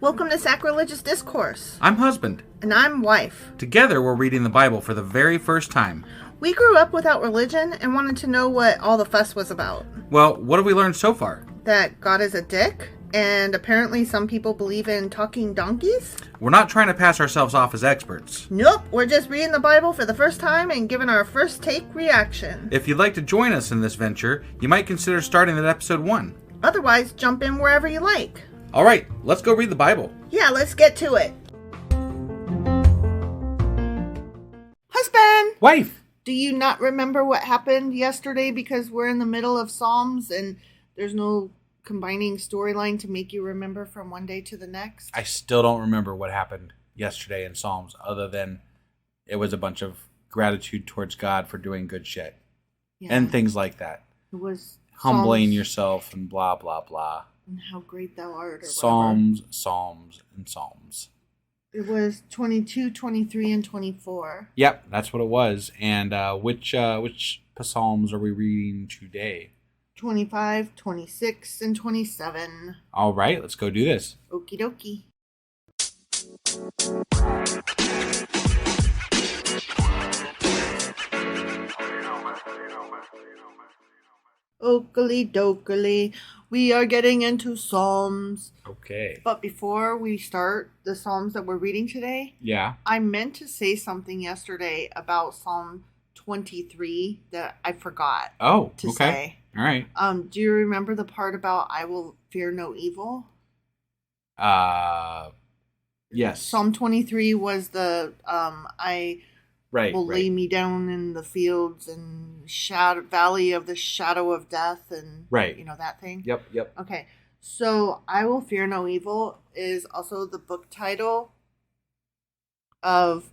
Welcome to Sacrilegious Discourse. I'm husband. And I'm wife. Together, we're reading the Bible for the very first time. We grew up without religion and wanted to know what all the fuss was about. Well, what have we learned so far? That God is a dick, and apparently some people believe in talking donkeys? We're not trying to pass ourselves off as experts. Nope, we're just reading the Bible for the first time and giving our first take reaction. If you'd like to join us in this venture, you might consider starting at episode 1. Otherwise, jump in wherever you like. All right, let's go read the Bible. Yeah, let's get to it. Husband! Wife! Do you not remember what happened yesterday because we're in the middle of Psalms and there's no combining storyline to make you remember from one day to the next? I still don't remember what happened yesterday in Psalms, other than it was a bunch of gratitude towards God for doing good shit. Yeah. And things like that. It was humbling Psalms, yourself and blah, blah, blah. And how great thou art. Or Psalms, whatever. Psalms, and Psalms. It was 22, 23, and 24. Yep, that's what it was. And which Psalms are we reading today? 25, 26, and 27. All right, let's go do this. Okie dokie. Oakley dokley, we are getting into Psalms. Okay. But before we start the Psalms that we're reading today, yeah, I meant to say something yesterday about Psalm 23 that I forgot to say. All right. Do you remember the part about I will fear no evil? Yes. Psalm 23 was the will lay me down in the fields and valley of the shadow of death, and you know that thing. Yep. Okay, so I will fear no evil is also the book title of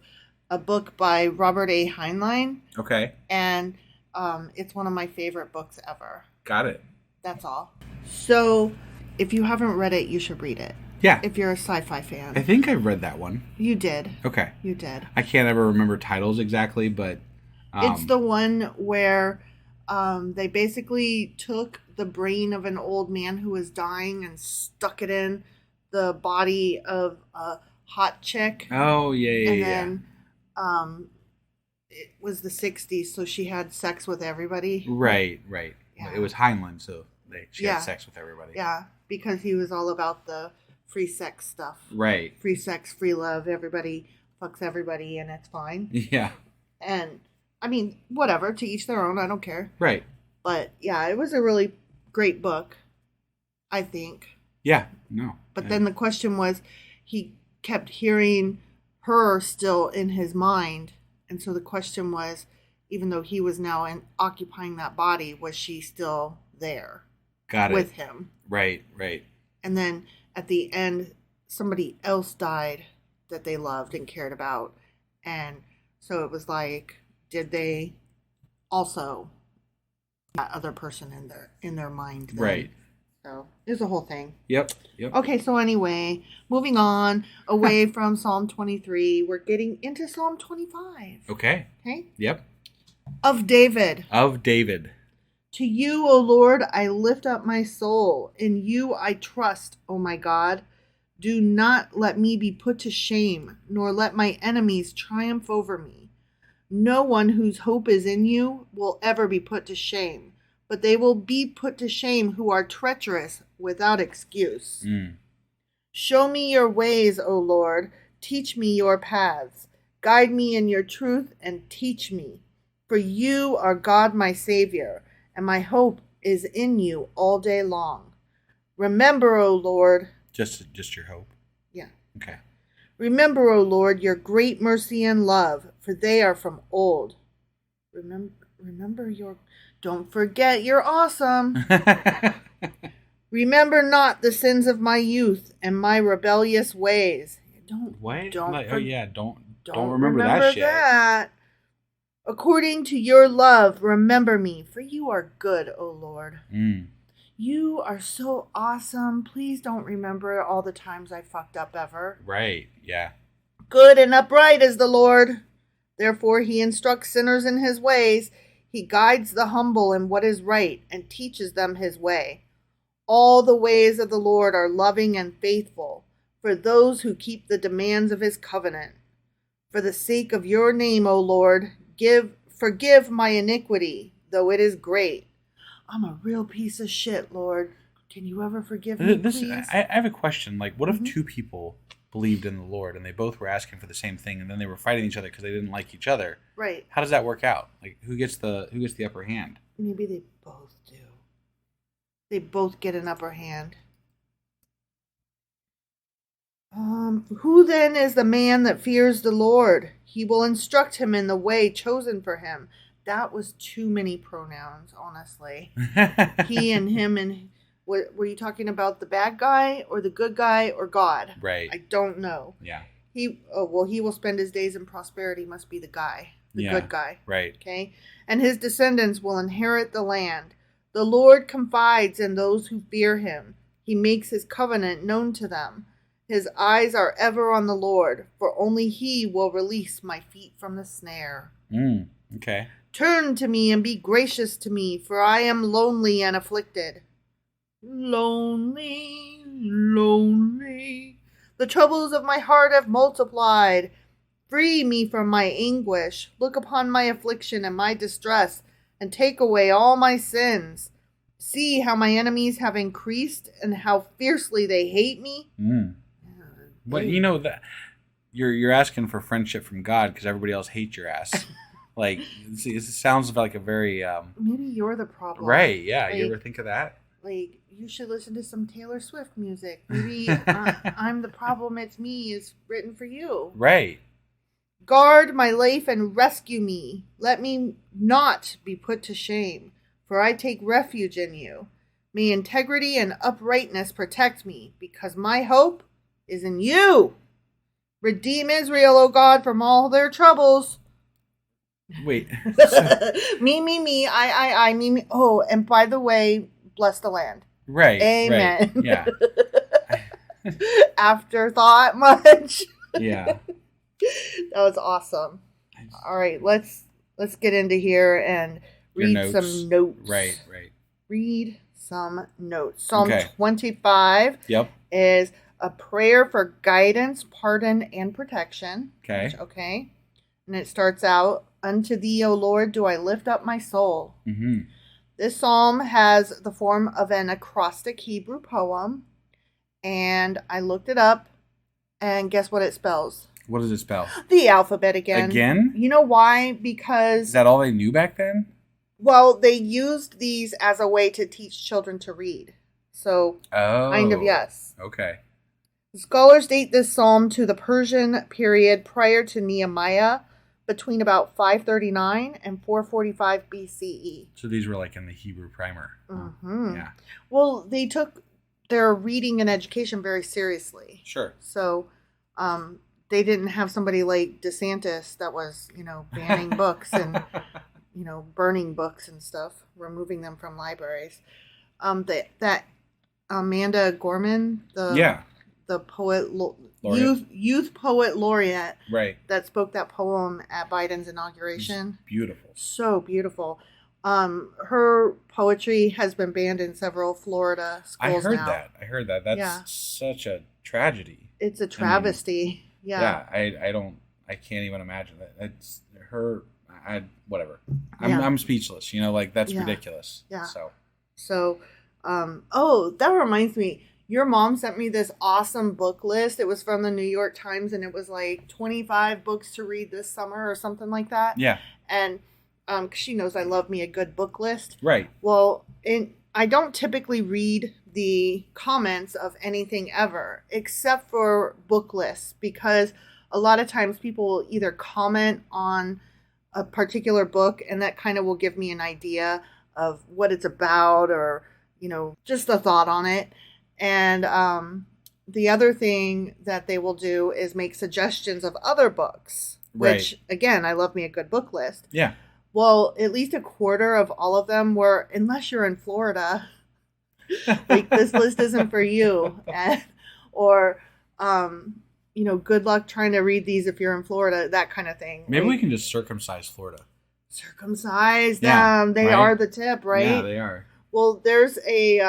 a book by Robert A. Heinlein. Okay, and it's one of my favorite books ever. Got it. That's all. So if you haven't read it, you should read it. Yeah. If you're a sci-fi fan. I think I've read that one. You did. Okay. You did. I can't ever remember titles exactly, but... it's the one where they basically took the brain of an old man who was dying and stuck it in the body of a hot chick. Oh, yeah. And then it was the 60s, so she had sex with everybody. Right. Yeah. It was Heinlein, so she had sex with everybody. Yeah, because he was all about the free sex stuff. Right. Free sex, free love, everybody fucks everybody and it's fine. Yeah. And, I mean, whatever, to each their own, I don't care. Right. But, yeah, it was a really great book, I think. Yeah, no. But then the question was, he kept hearing her still in his mind. And so the question was, even though he was now occupying that body, was she still there? Got it. With him. Right. And then at the end, somebody else died that they loved and cared about. And so it was like, did they also that other person in their mind then? Right. So it was a whole thing. Yep. Okay, so anyway, moving on away from Psalm 23, we're getting into Psalm 25. Okay. Yep. Of David. To you, O Lord, I lift up my soul. In you I trust, O my God. Do not let me be put to shame, nor let my enemies triumph over me. No one whose hope is in you will ever be put to shame, but they will be put to shame who are treacherous without excuse. Show me your ways, O Lord. Teach me your paths. Guide me in your truth and teach me. For you are God my Savior, and my hope is in you all day long. Remember, O Lord. Just your hope? Yeah. Okay. Remember, O Lord, your great mercy and love, for they are from old. Remember your... Don't forget you're awesome. Remember not the sins of my youth and my rebellious ways. Don't remember that shit. According to your love, remember me, for you are good, O Lord. You are so awesome. Please don't remember all the times I fucked up ever. Right, yeah. Good and upright is the Lord. Therefore he instructs sinners in his ways. He guides the humble in what is right and teaches them his way. All the ways of the Lord are loving and faithful, for those who keep the demands of his covenant. For the sake of your name, O Lord, forgive my iniquity, though it is great. I'm a real piece of shit, Lord. Can you ever forgive me, please? I have a question. Like, what if two people believed in the Lord and they both were asking for the same thing, and then they were fighting each other because they didn't like each other? Right. How does that work out? Like, who gets the upper hand? Maybe they both do. They both get an upper hand. Who then is the man that fears the Lord? He will instruct him in the way chosen for him. That was too many pronouns, honestly. He and him and... Were you talking about the bad guy or the good guy or God? Right. I don't know. Yeah. He will spend his days in prosperity must be the guy, the good guy. Right. Okay. And his descendants will inherit the land. The Lord confides in those who fear him. He makes his covenant known to them. His eyes are ever on the Lord, for only he will release my feet from the snare. Okay. Turn to me and be gracious to me, for I am lonely and afflicted. Lonely, lonely. The troubles of my heart have multiplied. Free me from my anguish. Look upon my affliction and my distress, and take away all my sins. See how my enemies have increased and how fiercely they hate me. But you know that you're asking for friendship from God because everybody else hates your ass. Like, it sounds like a very maybe you're the problem, right? Yeah, you ever think of that? Like, you should listen to some Taylor Swift music. Maybe I'm the problem, it's me is written for you. Right. Guard my life and rescue me. Let me not be put to shame, for I take refuge in you. May integrity and uprightness protect me, because my hope is in you. Redeem Israel, O God, from all their troubles. Wait. Me, I, me. Oh, and by the way, bless the land. Right. Amen. Right. Yeah. Afterthought much? Yeah. That was awesome. All right, let's get into here and read some notes. Right. Read some notes. Psalm 25 Yep. is a prayer for guidance, pardon, and protection. Okay. Okay. And it starts out, unto thee, O Lord, do I lift up my soul. Mm-hmm. This psalm has the form of an acrostic Hebrew poem, and I looked it up, and guess what it spells? What does it spell? The alphabet again. Again? You know why? Because... Is that all they knew back then? Well, they used these as a way to teach children to read. So, kind of yes. Okay. Scholars date this psalm to the Persian period prior to Nehemiah, between about 539 and 445 BCE. So these were like in the Hebrew primer. Mm-hmm. Yeah. Well, they took their reading and education very seriously. Sure. So they didn't have somebody like DeSantis that was, banning books and, burning books and stuff, removing them from libraries. That Amanda Gorman, the poet, youth poet laureate, right, that spoke that poem at Biden's inauguration. It's beautiful, so beautiful. Her poetry has been banned in several Florida schools. I heard that. That's such a tragedy. It's a travesty. I can't even imagine that. It's her. Whatever. I'm speechless. That's ridiculous. Yeah. So. That reminds me. Your mom sent me this awesome book list. It was from the New York Times, and it was like 25 books to read this summer or something like that. Yeah. And 'cause she knows I love me a good book list. Right. Well, I don't typically read the comments of anything ever, except for book lists, because a lot of times people will either comment on a particular book, and that kind of will give me an idea of what it's about, or, just a thought on it. And the other thing that they will do is make suggestions of other books, which, again, I love me a good book list. Yeah. Well, at least a quarter of all of them were, unless you're in Florida, like, this list isn't for you. Or, good luck trying to read these if you're in Florida, that kind of thing. Maybe we can just circumcise Florida. Circumcise them. They are the tip, right? Yeah, they are. Well, there's a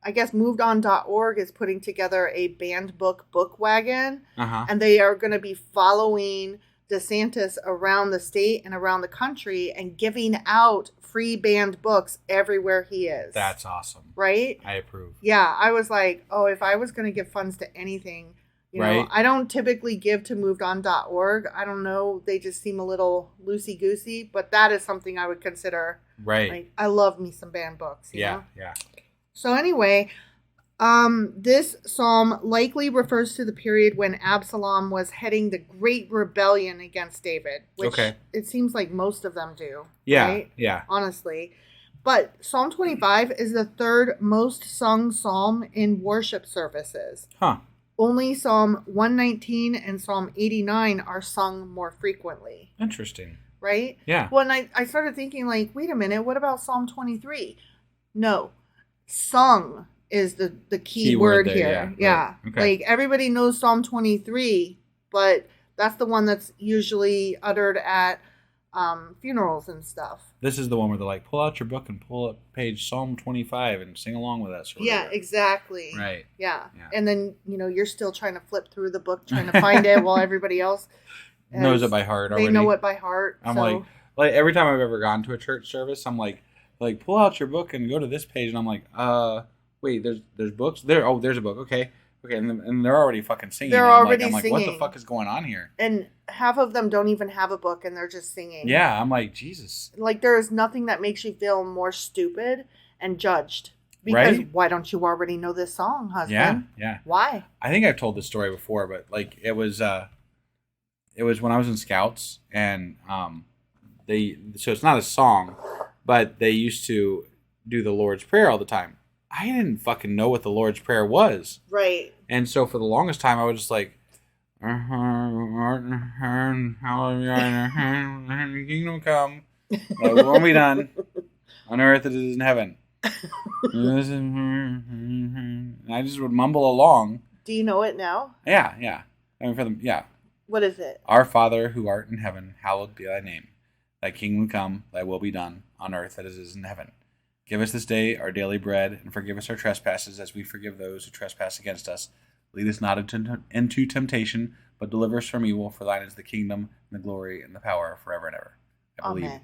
I guess movedon.org is putting together a banned book wagon. Uh-huh. And they are going to be following DeSantis around the state and around the country and giving out free banned books everywhere he is. That's awesome. Right? I approve. Yeah, I was like, oh, if I was going to give funds to anything, you know, I don't typically give to movedon.org. I don't know. They just seem a little loosey-goosey, but that is something I would consider. Right. Like, I love me some banned books. You know? Yeah. So anyway, this psalm likely refers to the period when Absalom was heading the great rebellion against David, which it seems like most of them do. Yeah, right? yeah. Honestly. But Psalm 25 is the third most sung psalm in worship services. Huh. Only Psalm 119 and Psalm 89 are sung more frequently. Interesting. Right? Yeah. Well, and I started thinking, like, wait a minute, what about Psalm 23? No. Sung is the key word there, here. Yeah. Right. Okay. Like, everybody knows Psalm 23, but that's the one that's usually uttered at funerals and stuff. This is the one where they're like, pull out your book and pull up page Psalm 25 and sing along with us. Yeah, exactly. Right. Yeah. And then, you know, you're still trying to flip through the book, trying to find it while everybody else knows it by heart already. They know it by heart. I'm like every time I've ever gone to a church service, I'm like pull out your book and go to this page, and I'm like, wait, there's books there. Oh, there's a book. Okay, and they're already fucking singing. They're already singing. I'm like, what the fuck is going on here? And half of them don't even have a book, and they're just singing. Yeah, I'm like, Jesus. Like, there is nothing that makes you feel more stupid and judged. Because why don't you already know this song, husband? Yeah. Why? I think I've told this story before, but like it was when I was in Scouts, and so it's not a song, but they used to do the Lord's Prayer all the time. I didn't fucking know what the Lord's Prayer was. Right. And so for the longest time, I was just like, kingdom come, thy will be done, on earth as it is in heaven. And I just would mumble along. Do you know it now? Yeah. I mean, What is it? Our Father who art in heaven, hallowed be thy name. Thy kingdom come, thy will be done, on earth as it is in heaven. Give us this day our daily bread, and forgive us our trespasses as we forgive those who trespass against us. Lead us not into temptation, but deliver us from evil. For thine is the kingdom, and the glory, and the power forever and ever. I believe. Amen.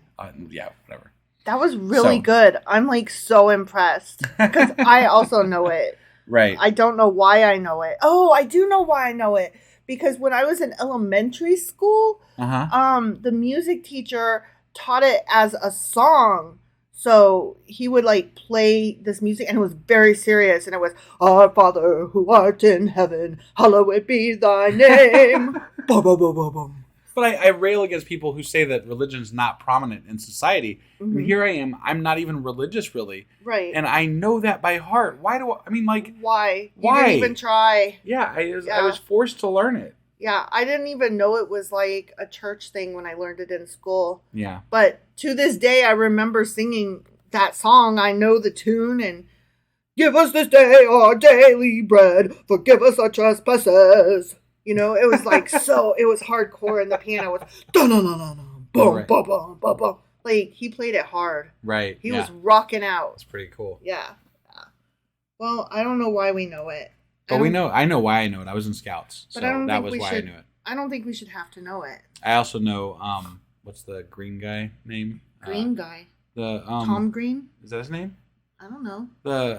Whatever. That was really good. I'm like so impressed because I also know it. Right. I don't know why I know it. Oh, I do know why I know it. Because when I was in elementary school, the music teacher taught it as a song. So he would like play this music, and it was very serious. And it was, Our Father who art in heaven, hallowed be thy name. Boom, boom, boom, boom, boom. But I rail against people who say that religion's not prominent in society. Mm-hmm. I mean, here I am. I'm not even religious, really. Right. And I know that by heart. Why? Why? Why? You didn't even try. Yeah, I was forced to learn it. Yeah, I didn't even know it was like a church thing when I learned it in school. Yeah. But to this day, I remember singing that song. I know the tune, and give us this day our daily bread. Forgive us our trespasses. You know, it was like it was hardcore, and the piano was boom, boom, boom, boom, boom. Like, he played it hard. Right. He was rocking out. It's pretty cool. Yeah. Well, I don't know why we know it. But I know why I know it. I was in Scouts. So that was why I knew it. I don't think we should have to know it. I also know, what's the green guy name? Green guy. The Tom Green? Is that his name? I don't know. The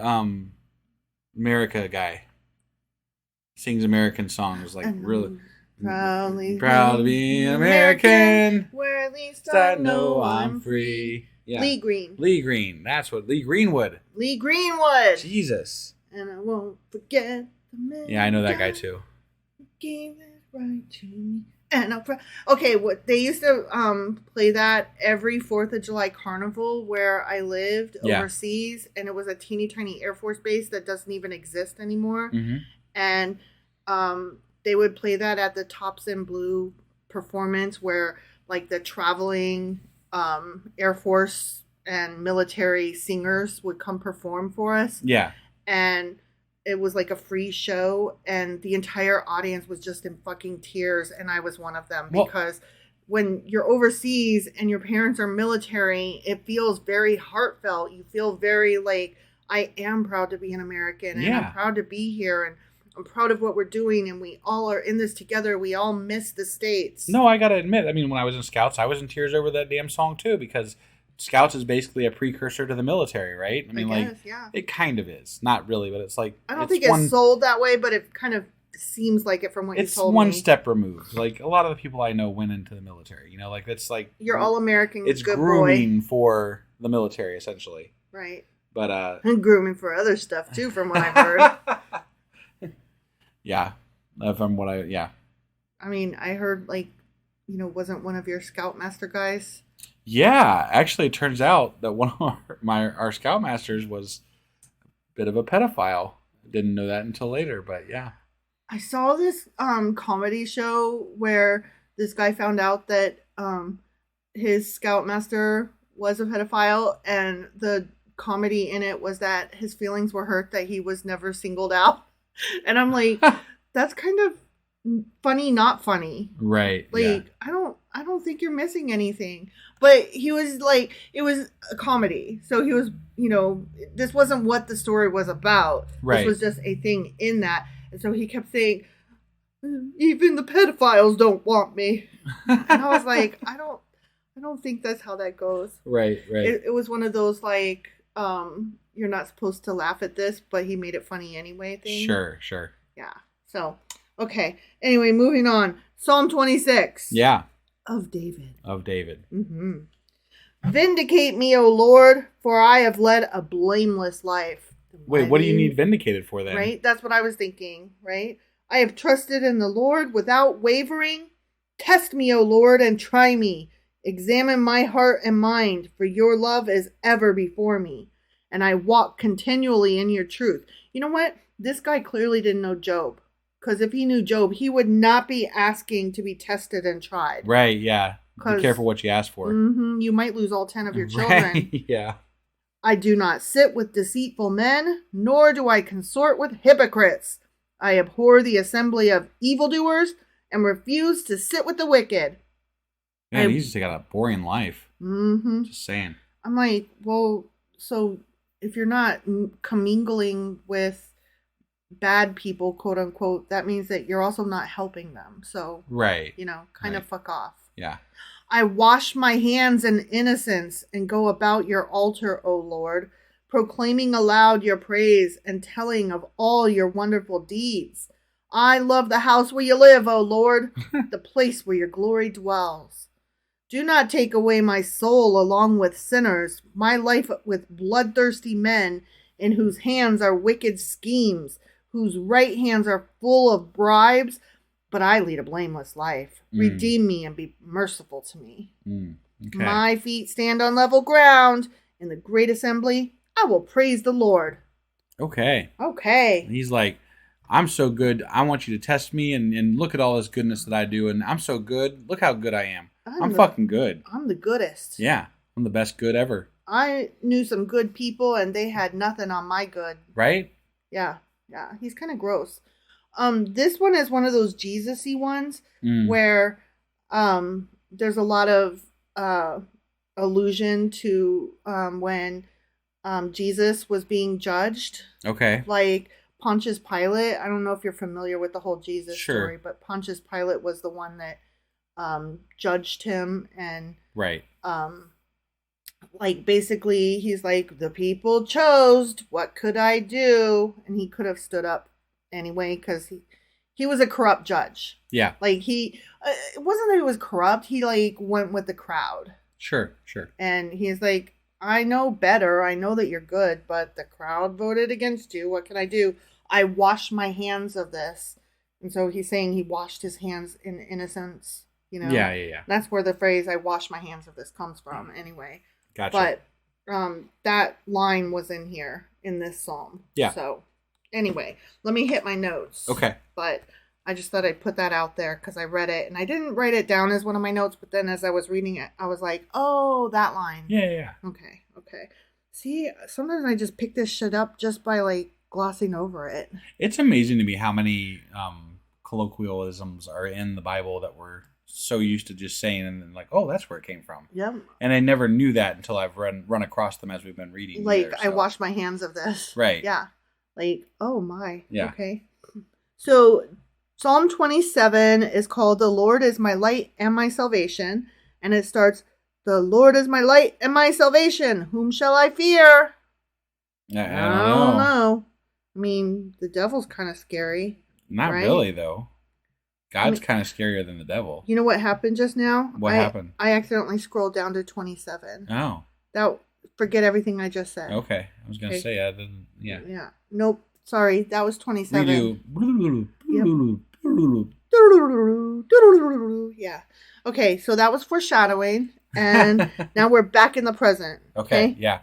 America guy. Sings American songs, like really proud to be an American. Where at least I know I'm free. Yeah. Lee Green. That's what Lee Greenwood. Jesus. And I won't forget the man. Yeah, I know that guy too. Gave it right to me. And okay, what they used to play that every 4th of July carnival where I lived overseas, and it was a teeny tiny Air Force base that doesn't even exist anymore. Mm-hmm. And they would play that at the Tops in Blue performance where like the traveling Air Force and military singers would come perform for us. Yeah. And it was like a free show, and the entire audience was just in fucking tears, and I was one of them. Because when you're overseas and your parents are military, it feels very heartfelt. You feel very like, I am proud to be an American, and Yeah. I'm proud to be here, and I'm proud of what we're doing, and we all are in this together. We all miss the States. No, I gotta admit, I mean, when I was in Scouts, I was in tears over that damn song too, because Scouts is basically a precursor to the military, right? I mean, guess, yeah. it kind of is. Not really, but it's like... I don't think it's sold that way, but it kind of seems like it from what you told me. It's one step removed. Like, a lot of the people I know went into the military. You know, like, it's like... You're all-American, it's good grooming boy. For the military, essentially. Right. But, and grooming for other stuff, too, from what I've heard. Yeah. From what yeah. I mean, I heard, like, wasn't one of your Scoutmaster guys? Yeah, actually, it turns out that one of our Scoutmasters was a bit of a pedophile. Didn't know that until later, but yeah. I saw this comedy show where this guy found out that his Scoutmaster was a pedophile, and the comedy in it was that his feelings were hurt that he was never singled out. And I'm like, that's kind of funny, not funny. Right. Like, yeah. I don't think you're missing anything. But he was like, it was a comedy. So he was, this wasn't what the story was about. Right. This was just a thing in that. And so he kept saying, even the pedophiles don't want me. And I was like, I don't think that's how that goes. Right. It was one of those, like, you're not supposed to laugh at this, but he made it funny anyway thing. Sure. Yeah. So, okay. Anyway, moving on. Psalm 26. Yeah. Of David. Mm-hmm. Vindicate me, O Lord, for I have led a blameless life. Wait, what do you need vindicated for then? Right? That's what I was thinking, right? I have trusted in the Lord without wavering. Test me, O Lord, and try me. Examine my heart and mind, for your love is ever before me, and I walk continually in your truth. You know what? This guy clearly didn't know Job, because if he knew Job, he would not be asking to be tested and tried. Right, yeah. Be careful what you ask for. Mm-hmm, you might lose all 10 of your children. Right, yeah. I do not sit with deceitful men, nor do I consort with hypocrites. I abhor the assembly of evildoers and refuse to sit with the wicked. Man, he's just got a boring life. Mm-hmm. Just saying. I'm like, well, so if you're not commingling with bad people, quote unquote, that means that you're also not helping them. So, right. Kind of fuck off. Yeah. I wash my hands in innocence and go about your altar, O Lord, proclaiming aloud your praise and telling of all your wonderful deeds. I love the house where you live, O Lord, the place where your glory dwells. Do not take away my soul along with sinners, my life with bloodthirsty men, in whose hands are wicked schemes, whose right hands are full of bribes, but I lead a blameless life. Redeem me and be merciful to me. Okay. My feet stand on level ground. In the great assembly, I will praise the Lord. Okay. He's like, I'm so good. I want you to test me and look at all this goodness that I do. And I'm so good. Look how good I am. I'm fucking good. I'm the goodest. Yeah. I'm the best good ever. I knew some good people and they had nothing on my good. Right? Yeah. He's kind of gross. This one is one of those Jesus-y ones where there's a lot of allusion to when Jesus was being judged. Okay. Like Pontius Pilate. I don't know if you're familiar with the whole Jesus story, but Pontius Pilate was the one that judged him, and right. Like basically he's like, the people chose, what could I do? And he could have stood up anyway, because he was a corrupt judge. Yeah. Like it wasn't that he was corrupt, he like went with the crowd. Sure. And he's like, I know better, I know that you're good, but the crowd voted against you, what can I do? I wash my hands of this. And so he's saying he washed his hands in innocence, Yeah. That's where the phrase I wash my hands of this comes from anyway. Gotcha. But that line was in here in this psalm. Yeah. So anyway, let me hit my notes. Okay. But I just thought I'd put that out there because I read it and I didn't write it down as one of my notes, but then as I was reading it, I was like, oh, that line. Yeah. Okay. See, sometimes I just pick this shit up just by like glossing over it. It's amazing to me how many colloquialisms are in the Bible that we're so used to just saying and then like, oh, that's where it came from. Yep. And I never knew that until I've run across them as we've been reading. Like, either, I wash my hands of this. Right. Yeah. Like, oh my. Yeah. Okay. So Psalm 27 is called "The Lord is my light and my salvation." And it starts, "The Lord is my light and my salvation. Whom shall I fear?" I don't know. I mean, the devil's kind of scary. Not right? really, though. God's kind of scarier than the devil. You know what happened just now? What happened? I accidentally scrolled down to 27. Oh. Forget everything I just said. Okay. I was going to say, I didn't, yeah. Yeah. Nope. Sorry. That was 27. Redo. Yep. Yeah. Okay. So that was foreshadowing. And now we're back in the present. Okay. Yeah.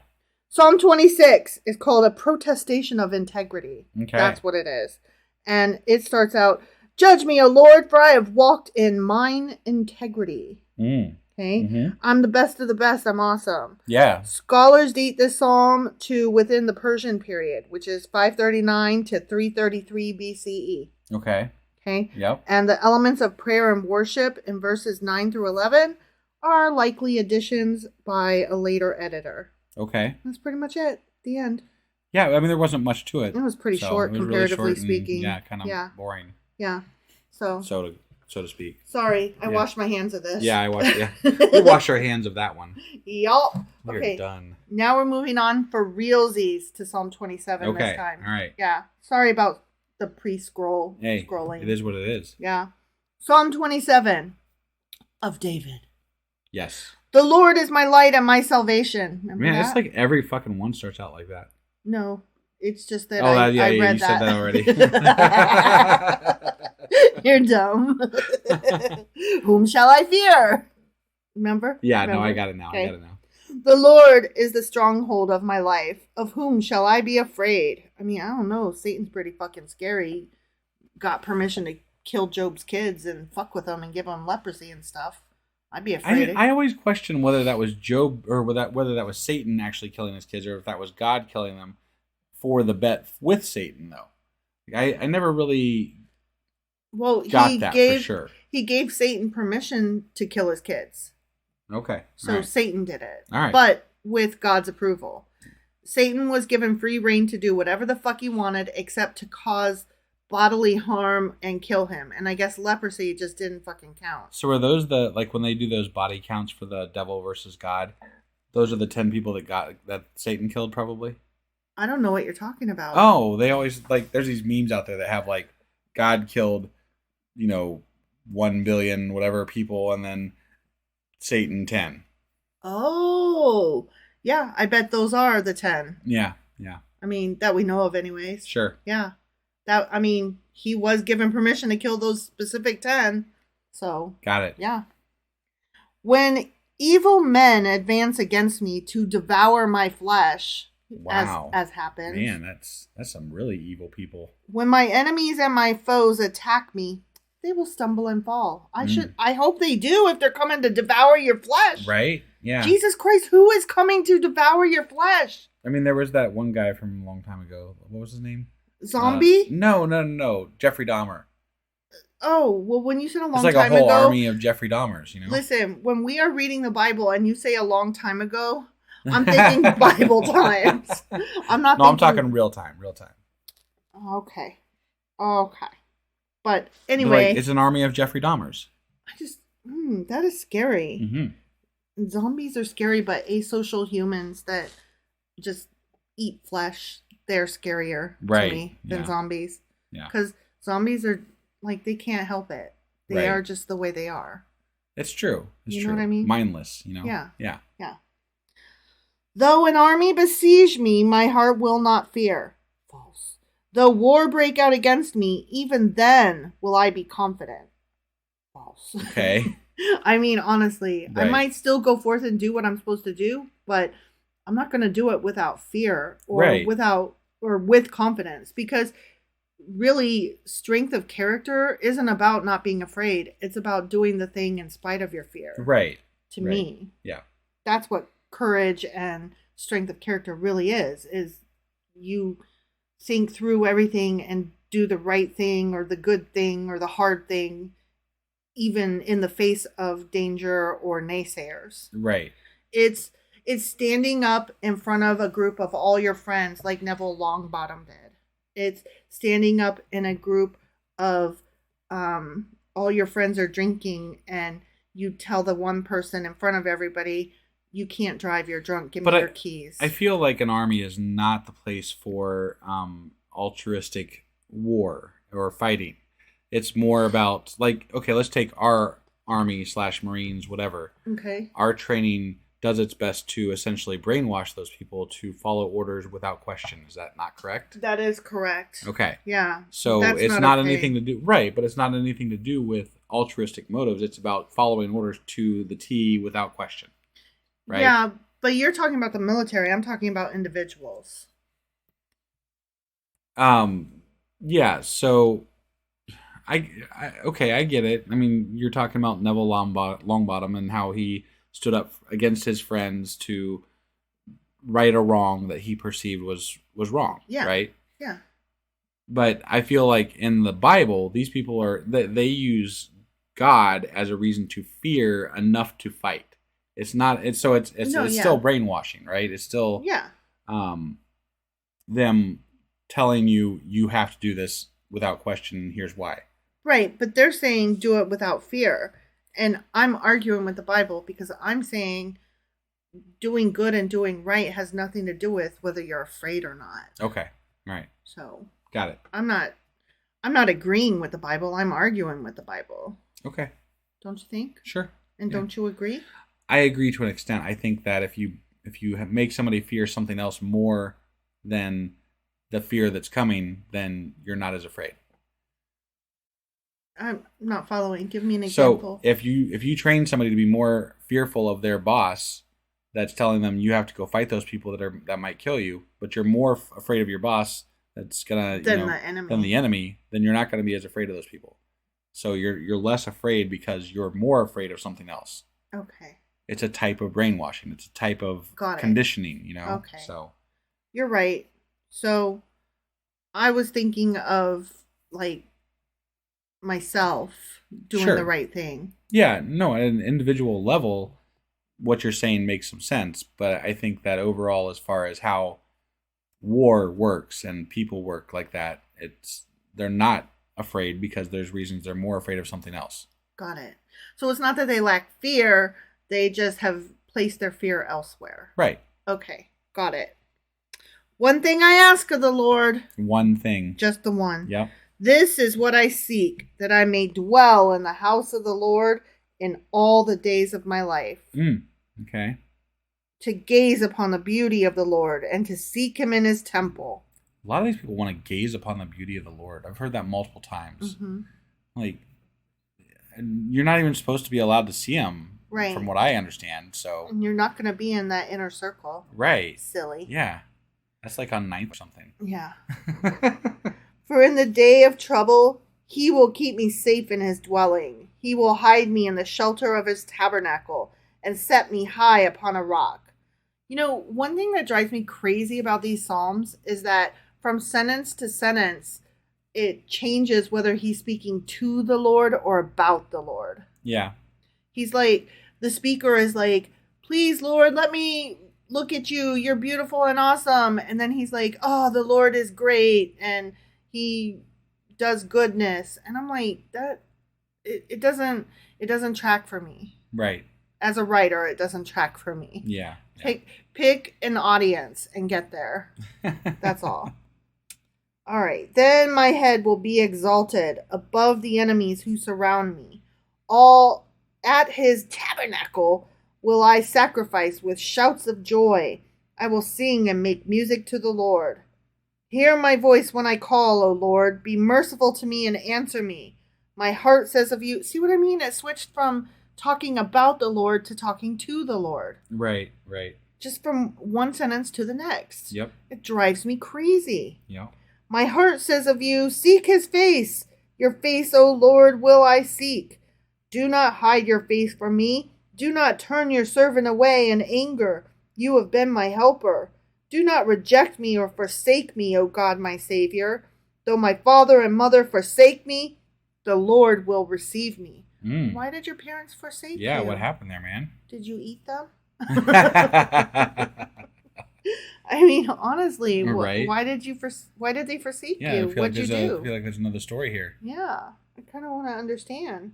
Psalm 26 is called a protestation of integrity. Okay. That's what it is. And it starts out, "Judge me, O Lord, for I have walked in mine integrity." Okay. Mm-hmm. I'm the best of the best. I'm awesome. Yeah. Scholars date this psalm to within the Persian period, which is 539 to 333 BCE. Okay. Okay. Yep. And the elements of prayer and worship in verses 9 through 11 are likely additions by a later editor. Okay. That's pretty much it. The end. Yeah, I mean, there wasn't much to it. It was pretty short, comparatively speaking. Yeah, kind of boring. Yeah. So to speak. Sorry, I washed my hands of this. Yeah, I washed. Yeah, we washed our hands of that one. Yup. We're done. Now we're moving on for realsies to Psalm 27 this time. All right. Yeah. Sorry about the scrolling. It is what it is. Yeah. Psalm 27 of David. Yes. "The Lord is my light and my salvation." Remember that? It's like every fucking one starts out like that. No, it's just that I read you said that already. You're dumb. "Whom shall I fear?" Remember? Yeah, no, I got it now. Okay. I got it now. "The Lord is the stronghold of my life. Of whom shall I be afraid?" I mean, I don't know. Satan's pretty fucking scary. Got permission to kill Job's kids and fuck with them and give them leprosy and stuff. I'd be afraid. I always question whether that was Job or whether that was Satan actually killing his kids, or if that was God killing them for the bet with Satan, though. I never really got that for sure. He gave Satan permission to kill his kids. Okay. So Satan did it. All right. But with God's approval. Satan was given free reign to do whatever the fuck he wanted except to cause bodily harm and kill him. And I guess leprosy just didn't fucking count. So are those when they do those body counts for the devil versus God, those are the 10 people that Satan killed probably? I don't know what you're talking about. Oh, they always there's these memes out there that have God killed, 1 billion whatever people and then Satan 10. Oh, yeah. I bet those are the 10. Yeah. I mean, that we know of anyways. Sure. Yeah. He was given permission to kill those specific 10. So. Got it. Yeah. "When evil men advance against me to devour my flesh," wow, as happens. Man, that's some really evil people. "When my enemies and my foes attack me, they will stumble and fall." I hope they do if they're coming to devour your flesh. Right? Yeah. Jesus Christ, who is coming to devour your flesh? I mean, there was that one guy from a long time ago. What was his name? Zombie? No. Jeffrey Dahmer. Oh, well, when you said a long time ago... It's like a whole army of Jeffrey Dahmers, Listen, when we are reading the Bible and you say a long time ago, I'm thinking Bible times. I'm not I'm talking real time. Okay. But anyway... it's an army of Jeffrey Dahmers. that is scary. Mm-hmm. Zombies are scary, but asocial humans that just eat flesh, they're scarier to me than zombies. Yeah. Because zombies are, they can't help it. They are just the way they are. It's true. You know what I mean? Mindless, Yeah. Yeah. "Though an army besiege me, my heart will not fear." False. "Though war break out against me, even then will I be confident." False. Okay. I mean, honestly, I might still go forth and do what I'm supposed to do, but I'm not going to do it without fear or with confidence, because really strength of character isn't about not being afraid. It's about doing the thing in spite of your fear. Right. To me. Yeah. That's what courage and strength of character really is you think through everything and do the right thing or the good thing or the hard thing, even in the face of danger or naysayers. Right. It's standing up in front of a group of all your friends like Neville Longbottom did. It's standing up in a group of all your friends are drinking and you tell the one person in front of everybody, you can't drive, you're drunk, give me your keys. I feel like an army is not the place for altruistic war or fighting. It's more about, like, okay, let's take our army / Marines, whatever. Okay. Our training does its best to essentially brainwash those people to follow orders without question. Is that not correct? That is correct. Okay. Yeah. So it's not anything to do, right, but it's not anything to do with altruistic motives. It's about following orders to the T without question. Right? Yeah, but you're talking about the military. I'm talking about individuals. Yeah, so I get it. I mean, you're talking about Neville Longbottom and how he stood up against his friends to right a wrong that he perceived was wrong. Yeah. Right? Yeah. But I feel like in the Bible, these people they use God as a reason to fear enough to fight. It's not. It's still brainwashing, right? It's still them telling you have to do this without question. And here's why. Right, but they're saying do it without fear, and I'm arguing with the Bible because I'm saying doing good and doing right has nothing to do with whether you're afraid or not. Okay, right. So got it. I'm not agreeing with the Bible. I'm arguing with the Bible. Okay. Don't you think? Sure. And don't you agree? I agree to an extent. I think that if you make somebody fear something else more than the fear that's coming, then you're not as afraid. I'm not following. Give me an example. So if you train somebody to be more fearful of their boss, that's telling them you have to go fight those people that might kill you, but you're more afraid of your boss that's gonna than the enemy, then you're not gonna be as afraid of those people. So you're less afraid because you're more afraid of something else. Okay. It's a type of brainwashing. It's a type of conditioning, Okay. So you're right. So I was thinking of like myself doing the right thing. Yeah, no, at an individual level, what you're saying makes some sense, but I think that overall, as far as how war works and people work like that, they're not afraid because there's reasons they're more afraid of something else. Got it. So it's not that they lack fear, they just have placed their fear elsewhere. Right. Okay, got it. One thing I ask of the Lord. One thing. Just the one. Yep. This is what I seek, that I may dwell in the house of the Lord in all the days of my life. Okay. To gaze upon the beauty of the Lord and to seek him in his temple. A lot of these people want to gaze upon the beauty of the Lord. I've heard that multiple times. Mm-hmm. Like, you're not even supposed to be allowed to see him, right? From what I understand. So, and you're not going to be in that inner circle, right? Silly. Yeah, that's like on 9th or something. Yeah. For in the day of trouble, he will keep me safe in his dwelling. He will hide me in the shelter of his tabernacle and set me high upon a rock. You know, one thing that drives me crazy about these Psalms is that from sentence to sentence, it changes whether he's speaking to the Lord or about the Lord. Yeah. He's like, the speaker is like, please, Lord, let me look at you. You're beautiful and awesome. And then he's like, oh, the Lord is great. And he does goodness. And I'm like, it doesn't track for me. Right. As a writer, it doesn't track for me. Yeah. Pick an audience and get there. That's all. All right. Then my head will be exalted above the enemies who surround me. All at his tabernacle will I sacrifice with shouts of joy. I will sing and make music to the Lord. Hear my voice when I call, O Lord. Be merciful to me and answer me. My heart says of you. See what I mean? It switched from talking about the Lord to talking to the Lord. Right, right. Just from one sentence to the next. Yep. It drives me crazy. Yep. My heart says of you, seek his face. Your face, O Lord, will I seek. Do not hide your face from me. Do not turn your servant away in anger. You have been my helper. Do not reject me or forsake me, O God, my Savior. Though my father and mother forsake me, the Lord will receive me. Why did your parents forsake you? Yeah, what happened there, man? Did you eat them? I mean, honestly, right? Why did they forsake you? I feel What'd you do? I feel like there's another story here. Yeah, I kind of want to understand.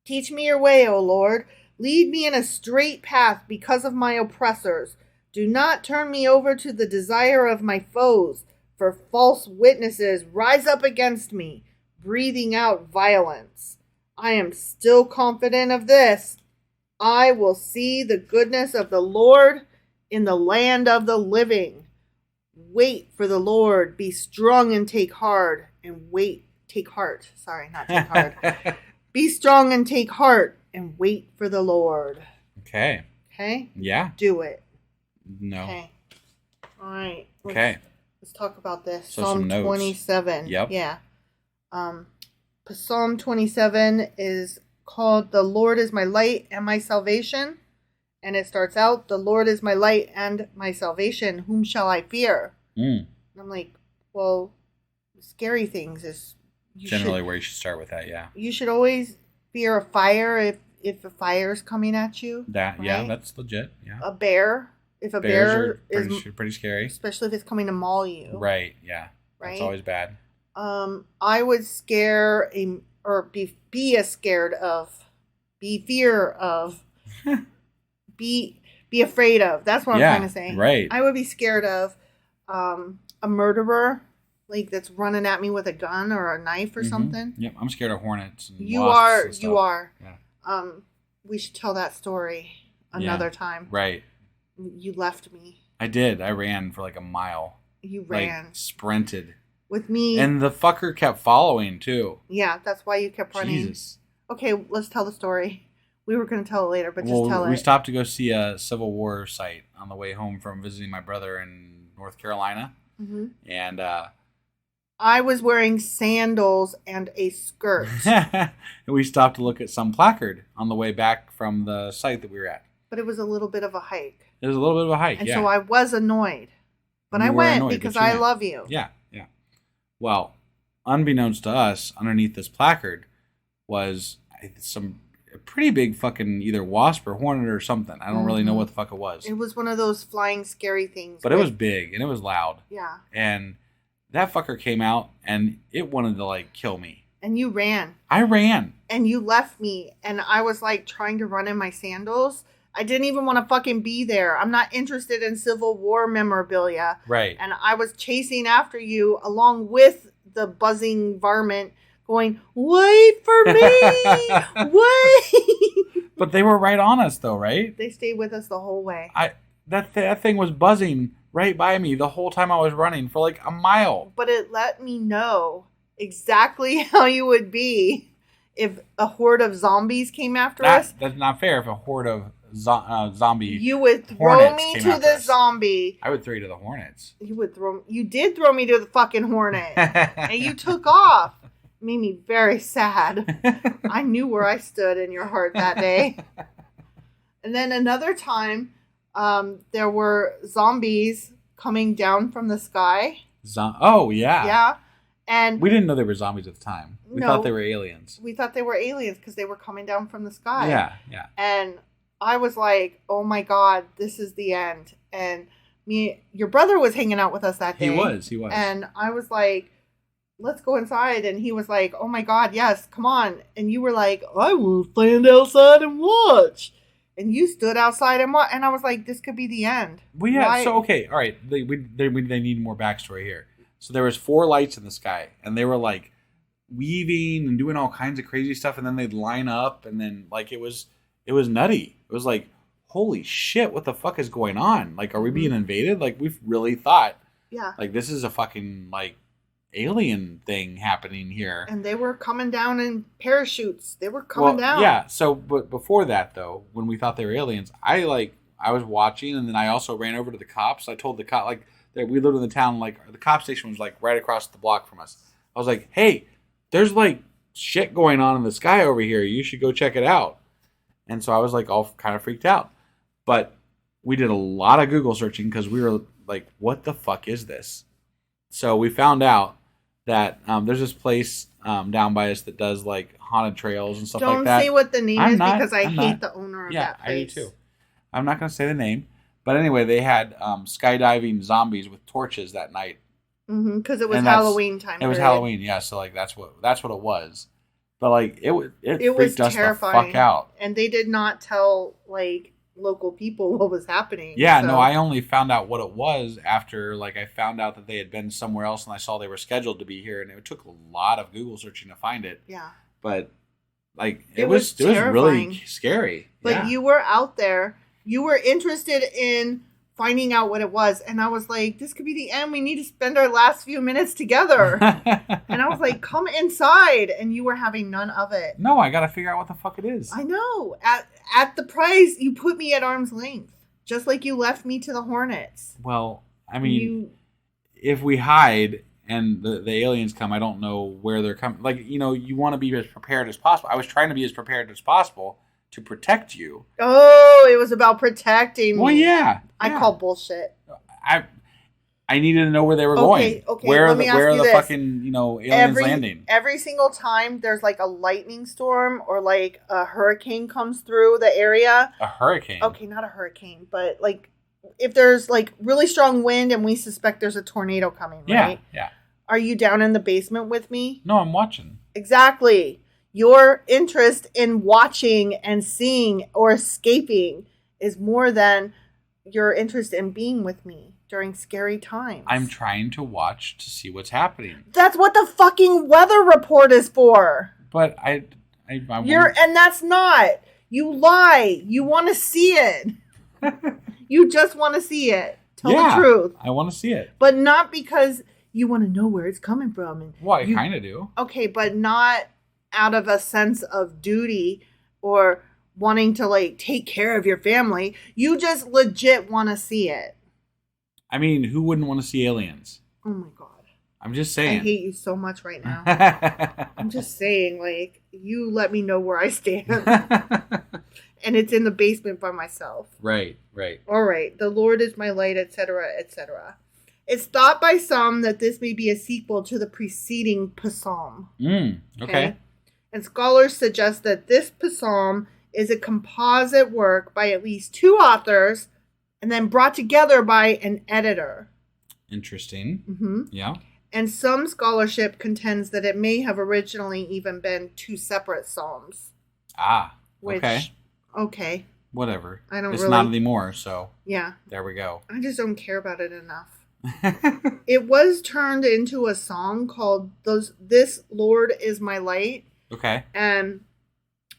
Teach me your way, O Lord. Lead me in a straight path because of my oppressors. Do not turn me over to the desire of my foes, for false witnesses rise up against me, breathing out violence. I am still confident of this. I will see the goodness of the Lord in the land of the living. Wait for the Lord. Be strong and take heart. Take heart. Sorry, not take heart. Be strong and take heart and wait for the Lord. Okay. Okay? Yeah. Do it. No. Okay. All right. Let's talk about this. So Psalm 27. Yep. Yeah. Psalm 27 is called "The Lord is my light and my salvation." And it starts out, "The Lord is my light and my salvation. Whom shall I fear?" And I'm like, well, scary things is generally where you should start with that. Yeah. You should always fear a fire if a fire is coming at you. Right? Yeah, that's legit. Yeah. A bear. If a Bears is pretty scary, especially if it's coming to maul you. Right. Yeah. Right. It's always bad. I would scare be afraid of. That's what I'm trying to say. Right. I would be scared of a murderer, like that's running at me with a gun or a knife or something. Yep, I'm scared of hornets. And you wasps are. Yeah. We should tell that story another time. Right. You left me. I did. I ran for like a mile. You ran. Like, sprinted. With me. And the fucker kept following, too. Yeah, that's why you kept running. Jesus. Okay, let's tell the story. We were going to tell it later, but just tell it. We stopped to go see a Civil War site on the way home from visiting my brother in North Carolina. Mm-hmm. And I was wearing sandals and a skirt. And we stopped to look at some placard on the way back from the site that we were at. But it was a little bit of a hike. It was a little bit of a hike, and so I was annoyed. But I went because I love you. Yeah, yeah. Well, unbeknownst to us, underneath this placard was a pretty big fucking either wasp or hornet or something. I don't really know what the fuck it was. It was one of those flying scary things. But it was big and it was loud. Yeah. And that fucker came out and it wanted to like kill me. And you ran. I ran. And you left me. And I was like trying to run in my sandals. I didn't even want to fucking be there. I'm not interested in Civil War memorabilia. Right. And I was chasing after you along with the buzzing varmint going, wait for me! Wait! But they were right on us though, right? They stayed with us the whole way. That thing was buzzing right by me the whole time I was running for like a mile. But it let me know exactly how you would be if a horde of zombies came after us. That's not fair. If a horde of zombie you would throw me to the zombie. I would throw you to the hornets. You did throw me to the fucking hornet. And you took off. It made me very sad. I knew where I stood in your heart that day. And then another time, there were zombies coming down from the sky. Oh, yeah. Yeah. And we didn't know they were zombies at the time. We thought they were aliens. We thought they were aliens because they were coming down from the sky. Yeah, yeah. And I was like, oh my God, this is the end. And your brother was hanging out with us that day. He was. And I was like, let's go inside. And he was like, oh my God, yes, come on. And you were like, I will stand outside and watch. And you stood outside and watched. And I was like, this could be the end. Well, yeah. So, okay. All right. They need more backstory here. So there was 4 lights in the sky. And they were like weaving and doing all kinds of crazy stuff. And then they'd line up. And then like it was nutty. It was like, holy shit, what the fuck is going on? Like, are we being invaded? Like, we've really thought, like, this is a fucking, like, alien thing happening here. And they were coming down in parachutes. They were coming down. Yeah, so, but before that, though, when we thought they were aliens, I was watching, and then I also ran over to the cops. I told the cop, like, that we lived in the town, like, the cop station was, like, right across the block from us. I was like, hey, there's, like, shit going on in the sky over here. You should go check it out. And so I was, like, all kind of freaked out. But we did a lot of Google searching because we were like, what the fuck is this? So we found out that there's this place down by us that does like haunted trails and stuff like that. Don't say what the name is because I hate the owner of that place. Yeah, I do too. I'm not going to say the name. But anyway, they had skydiving zombies with torches that night. Because it was Halloween time. It was Halloween, yeah. So like that's what it was. But like it freaked us terrifying. The fuck out. And they did not tell like local people what was happening. Yeah, no, I only found out what it was after like I found out that they had been somewhere else and I saw they were scheduled to be here, and it took a lot of Google searching to find it. Yeah. But like it was really scary. But you were out there. You were interested in finding out what it was. And I was like, this could be the end. We need to spend our last few minutes together. And I was like, come inside. And you were having none of it. No, I got to figure out what the fuck it is. I know. At the price, you put me at arm's length. Just like you left me to the Hornets. Well, I mean, if we hide and the aliens come, I don't know where they're coming. Like, you know, you want to be as prepared as possible. I was trying to be as prepared as possible to protect you. Oh, it was about protecting me. Well, yeah. I call bullshit. I needed to know where they were going. Okay. Where are the fucking, you know, aliens landing? Every single time there's like a lightning storm or like a hurricane comes through the area. A hurricane? Okay, not a hurricane, but like if there's like really strong wind and we suspect there's a tornado coming, right? Yeah. Are you down in the basement with me? No, I'm watching. Exactly. Your interest in watching and seeing or escaping is more than your interest in being with me during scary times. I'm trying to watch to see what's happening. That's what the fucking weather report is for. But I and that's not. You lie. You want to see it. You just want to see it. Tell the truth. I want to see it. But not because you want to know where it's coming from. And well, I kind of do. Okay, but not out of a sense of duty or wanting to like take care of your family. You just legit want to see it. I mean, who wouldn't want to see aliens? Oh my God. I'm just saying. I hate you so much right now. I'm just saying, like, you let me know where I stand. And it's in the basement by myself. Right. All right. The Lord is my light, etc., etc. It's thought by some that this may be a sequel to the preceding psalm. Okay. And scholars suggest that this psalm is a composite work by at least two authors and then brought together by an editor. Interesting. Mm-hmm. Yeah. And some scholarship contends that it may have originally even been two separate psalms. Okay. Whatever. It's not anymore, so. Yeah. There we go. I just don't care about it enough. It was turned into a song called This Lord is My Light. Okay. And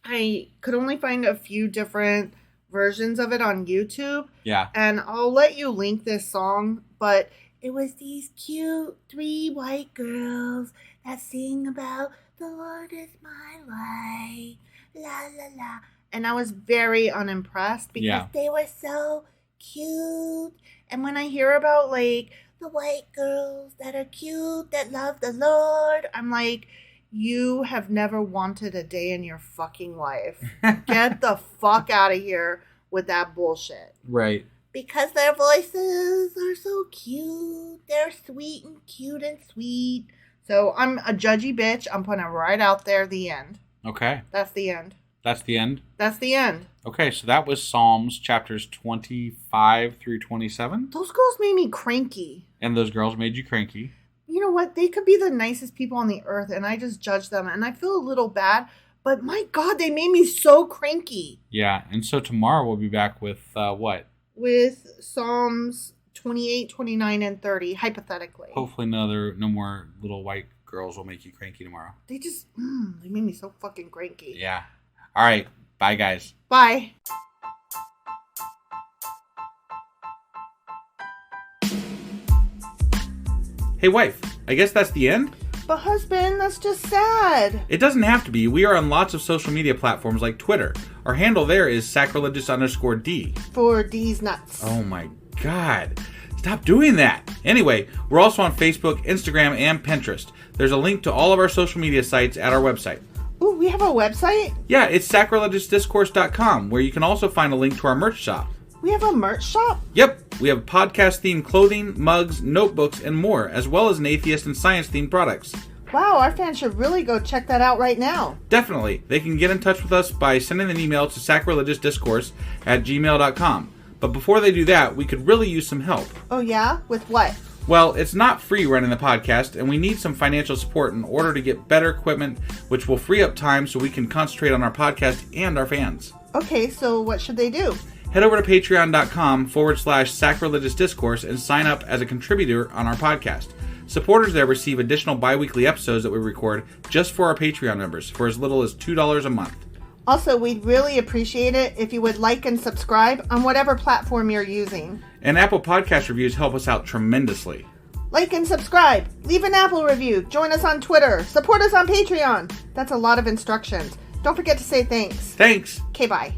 I could only find a few different versions of it on YouTube. Yeah. And I'll let you link this song, but it was these cute 3 white girls that sing about the Lord is my light, la la la. And I was very unimpressed because they were so cute. And when I hear about like the white girls that are cute, that love the Lord, I'm like, you have never wanted a day in your fucking life. Get the fuck out of here with that bullshit. Right. Because their voices are so cute. They're sweet and cute and sweet. So I'm a judgy bitch. I'm putting it right out there. The end. Okay. That's the end. That's the end? That's the end. Okay, so that was Psalms chapters 25 through 27. Those girls made me cranky. And those girls made you cranky. You know what? They could be the nicest people on the earth, and I just judge them, and I feel a little bad, but my God, they made me so cranky. Yeah, and so tomorrow we'll be back with what? With Psalms 28, 29, and 30, hypothetically. Hopefully no more little white girls will make you cranky tomorrow. They just, they made me so fucking cranky. Yeah. All right. Bye, guys. Bye. Hey, wife, I guess that's the end? But husband, that's just sad. It doesn't have to be. We are on lots of social media platforms like Twitter. Our handle there is sacrilegious_D. For D's nuts. Oh my God. Stop doing that. Anyway, we're also on Facebook, Instagram, and Pinterest. There's a link to all of our social media sites at our website. Ooh, we have a website? Yeah, it's sacrilegiousdiscourse.com, where you can also find a link to our merch shop. We have a merch shop? Yep, we have podcast-themed clothing, mugs, notebooks, and more, as well as an atheist and science-themed products. Wow, our fans should really go check that out right now. Definitely. They can get in touch with us by sending an email to sacrilegiousdiscourse@gmail.com. But before they do that, we could really use some help. Oh yeah? With what? Well, it's not free running the podcast, and we need some financial support in order to get better equipment, which will free up time so we can concentrate on our podcast and our fans. Okay, so what should they do? Head over to patreon.com/sacrilegiousdiscourse and sign up as a contributor on our podcast. Supporters there receive additional bi-weekly episodes that we record just for our Patreon members for as little as $2 a month. Also, we'd really appreciate it if you would like and subscribe on whatever platform you're using. And Apple Podcast reviews help us out tremendously. Like and subscribe. Leave an Apple review. Join us on Twitter. Support us on Patreon. That's a lot of instructions. Don't forget to say thanks. Thanks. Okay, bye.